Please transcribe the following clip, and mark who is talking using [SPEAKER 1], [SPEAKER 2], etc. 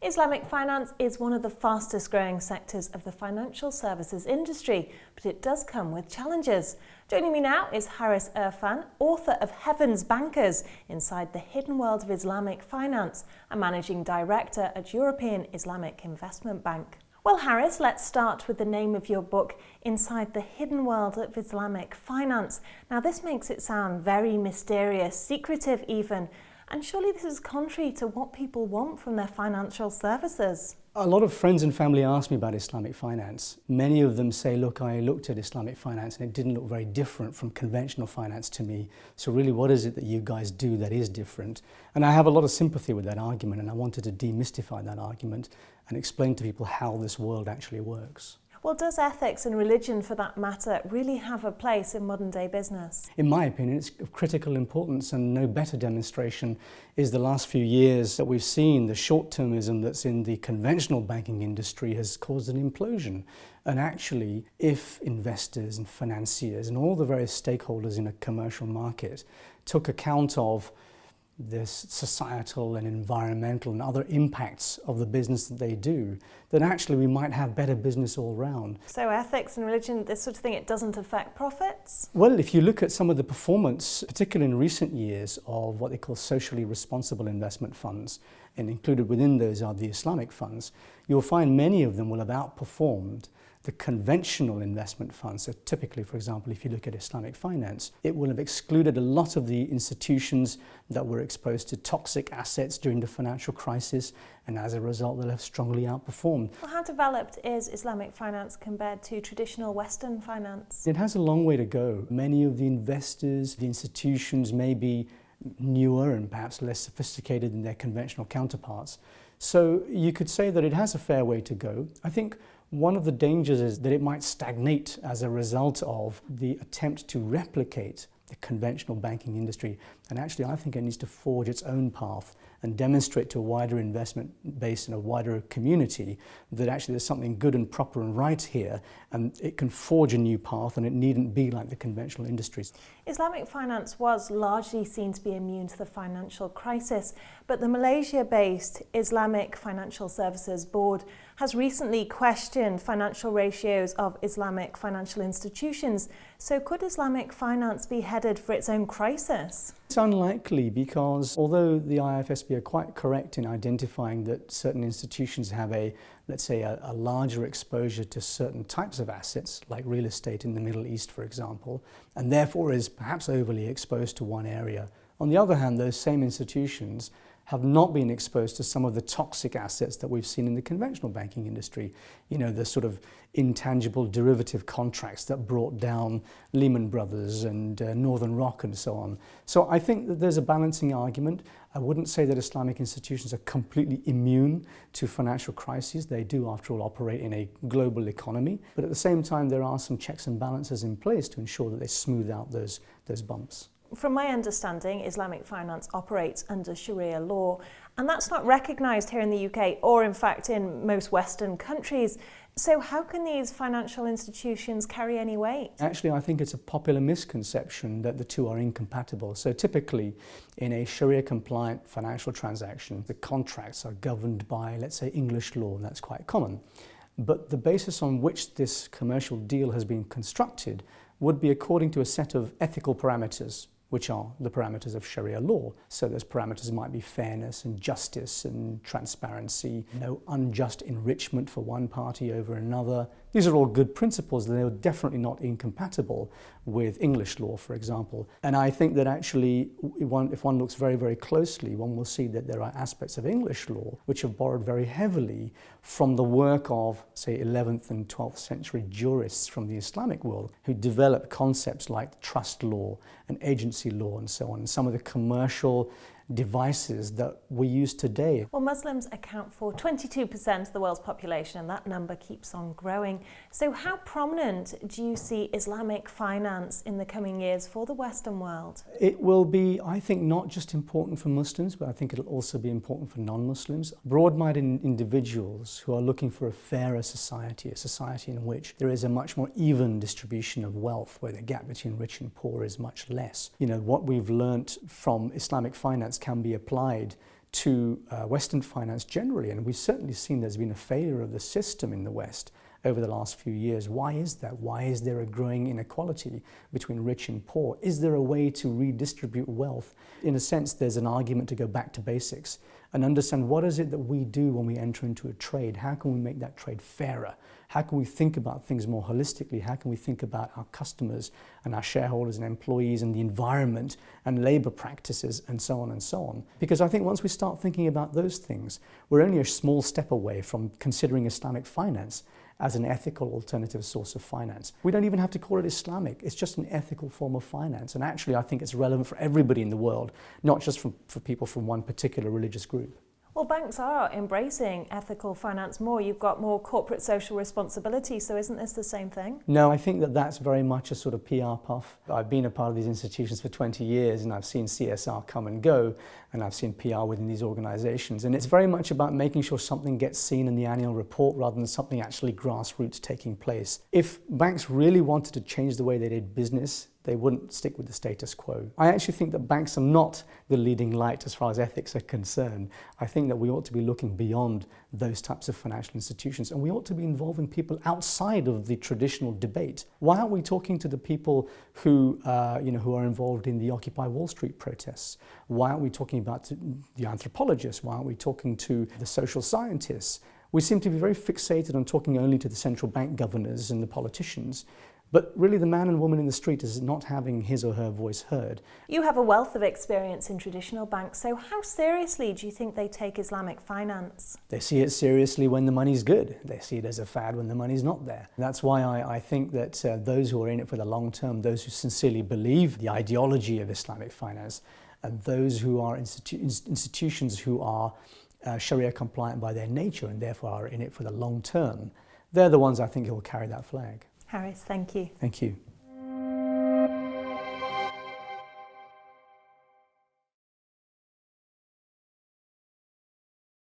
[SPEAKER 1] Islamic finance is one of the fastest growing sectors of the financial services industry, but it does come with challenges. Joining me now is Harris Irfan, author of Heaven's Bankers, Inside the Hidden World of Islamic Finance, and Managing Director at European Islamic Investment Bank. Well, Harris, let's start with the name of your book, Inside the Hidden World of Islamic Finance. Now, this makes it sound very mysterious, secretive even, and surely this is contrary to what people want from their financial services.
[SPEAKER 2] A lot of friends and family ask me about Islamic finance. Many of them say, look, I looked at Islamic finance and it didn't look very different from conventional finance to me. So really, what is it that you guys do that is different? And I have a lot of sympathy with that argument, and I wanted to demystify that argument and explain to people how this world actually works.
[SPEAKER 1] Well, does ethics and religion, for that matter, really have a place in modern day business?
[SPEAKER 2] In my opinion, it's of critical importance, and no better demonstration is the last few years that we've seen the short-termism that's in the conventional banking industry has caused an implosion. And actually, if investors and financiers and all the various stakeholders in a commercial market took account of this societal and environmental and other impacts of the business that they do, then actually we might have better business all round.
[SPEAKER 1] So ethics and religion, this sort of thing, it doesn't affect profits?
[SPEAKER 2] Well, if you look at some of the performance, particularly in recent years, of what they call socially responsible investment funds, and included within those are the Islamic funds, you'll find many of them will have outperformed the conventional investment funds. So typically, for example, if you look at Islamic finance, it will have excluded a lot of the institutions that were exposed to toxic assets during the financial crisis, and as a result, they'll have strongly outperformed.
[SPEAKER 1] Well, how developed is Islamic finance compared to traditional Western finance?
[SPEAKER 2] It has a long way to go. Many of the investors, the institutions may be newer and perhaps less sophisticated than their conventional counterparts. So you could say that it has a fair way to go. I think one of the dangers is that it might stagnate as a result of the attempt to replicate the conventional banking industry. And actually, I think it needs to forge its own path and demonstrate to a wider investment base and a wider community that actually there's something good and proper and right here, and it can forge a new path, and it needn't be like the conventional industries.
[SPEAKER 1] Islamic finance was largely seen to be immune to the financial crisis, but the Malaysia-based Islamic Financial Services Board has recently questioned financial ratios of Islamic financial institutions. So could Islamic finance be headed for its own crisis?
[SPEAKER 2] It's unlikely, because although the IFSB are quite correct in identifying that certain institutions have let's say a larger exposure to certain types of assets, like real estate in the Middle East, for example, and therefore is perhaps overly exposed to one area. On the other hand, those same institutions have not been exposed to some of the toxic assets that we've seen in the conventional banking industry. You know, the sort of intangible derivative contracts that brought down Lehman Brothers and Northern Rock and so on. So I think that there's a balancing argument. I wouldn't say that Islamic institutions are completely immune to financial crises. They do, after all, operate in a global economy. But at the same time, there are some checks and balances in place to ensure that they smooth out those bumps.
[SPEAKER 1] From my understanding, Islamic finance operates under Sharia law, and that's not recognised here in the UK or, in fact, in most Western countries. So how can these financial institutions carry any weight? Actually,
[SPEAKER 2] I think it's a popular misconception that the two are incompatible. So typically, in a Sharia-compliant financial transaction, the contracts are governed by, let's say, English law, and that's quite common. But the basis on which this commercial deal has been constructed would be according to a set of ethical parameters, which are the parameters of Sharia law. So those parameters might be fairness and justice and transparency, no unjust enrichment for one party over another. These are all good principles, and they're definitely not incompatible with English law, for example. And I think that actually, if one looks very, very closely, one will see that there are aspects of English law which have borrowed very heavily from the work of, say, 11th and 12th century jurists from the Islamic world, who developed concepts like trust law and agency law and so on, and some of the commercial devices that we use today.
[SPEAKER 1] Well, Muslims account for 22% of the world's population, and that number keeps on growing. So how prominent do you see Islamic finance in the coming years for the Western world?
[SPEAKER 2] It will be, I think, not just important for Muslims, but I think it'll also be important for non-Muslims. Broad-minded individuals who are looking for a fairer society, a society in which there is a much more even distribution of wealth, where the gap between rich and poor is much less. You know, what we've learnt from Islamic finance can be applied to Western finance generally, and we've certainly seen there's been a failure of the system in the West over the last few years. Why is that? Why is there a growing inequality between rich and poor? Is there a way to redistribute wealth? In a sense, there's an argument to go back to basics and understand what is it that we do when we enter into a trade? How can we make that trade fairer? How can we think about things more holistically? How can we think about our customers and our shareholders and employees and the environment and labor practices and so on and so on? Because I think once we start thinking about those things, we're only a small step away from considering Islamic finance as an ethical alternative source of finance. We don't even have to call it Islamic, it's just an ethical form of finance. And actually I think it's relevant for everybody in the world, not just for people from one particular religious group.
[SPEAKER 1] Well, banks are embracing ethical finance more. You've got more corporate social responsibility, so isn't this the same thing?
[SPEAKER 2] No, I think that that's very much a sort of PR puff. I've been a part of these institutions for 20 years and I've seen CSR come and go, and I've seen PR within these organizations. And it's very much about making sure something gets seen in the annual report rather than something actually grassroots taking place. If banks really wanted to change the way they did business, they wouldn't stick with the status quo. I actually think that banks are not the leading light as far as ethics are concerned. I think that we ought to be looking beyond those types of financial institutions, and we ought to be involving people outside of the traditional debate. Why aren't we talking to the people who are involved in the Occupy Wall Street protests? Why aren't we talking about the anthropologists? Why aren't we talking to the social scientists? We seem to be very fixated on talking only to the central bank governors and the politicians. But really the man and woman in the street is not having his or her voice heard.
[SPEAKER 1] You have a wealth of experience in traditional banks, so how seriously do you think they take Islamic finance?
[SPEAKER 2] They see it seriously when the money's good. They see it as a fad when the money's not there. That's why I think that those who are in it for the long term, those who sincerely believe the ideology of Islamic finance, and those who are institutions who are Sharia compliant by their nature and therefore are in it for the long term, they're the ones I think who will carry that flag.
[SPEAKER 1] Harris, thank you.
[SPEAKER 2] Thank you.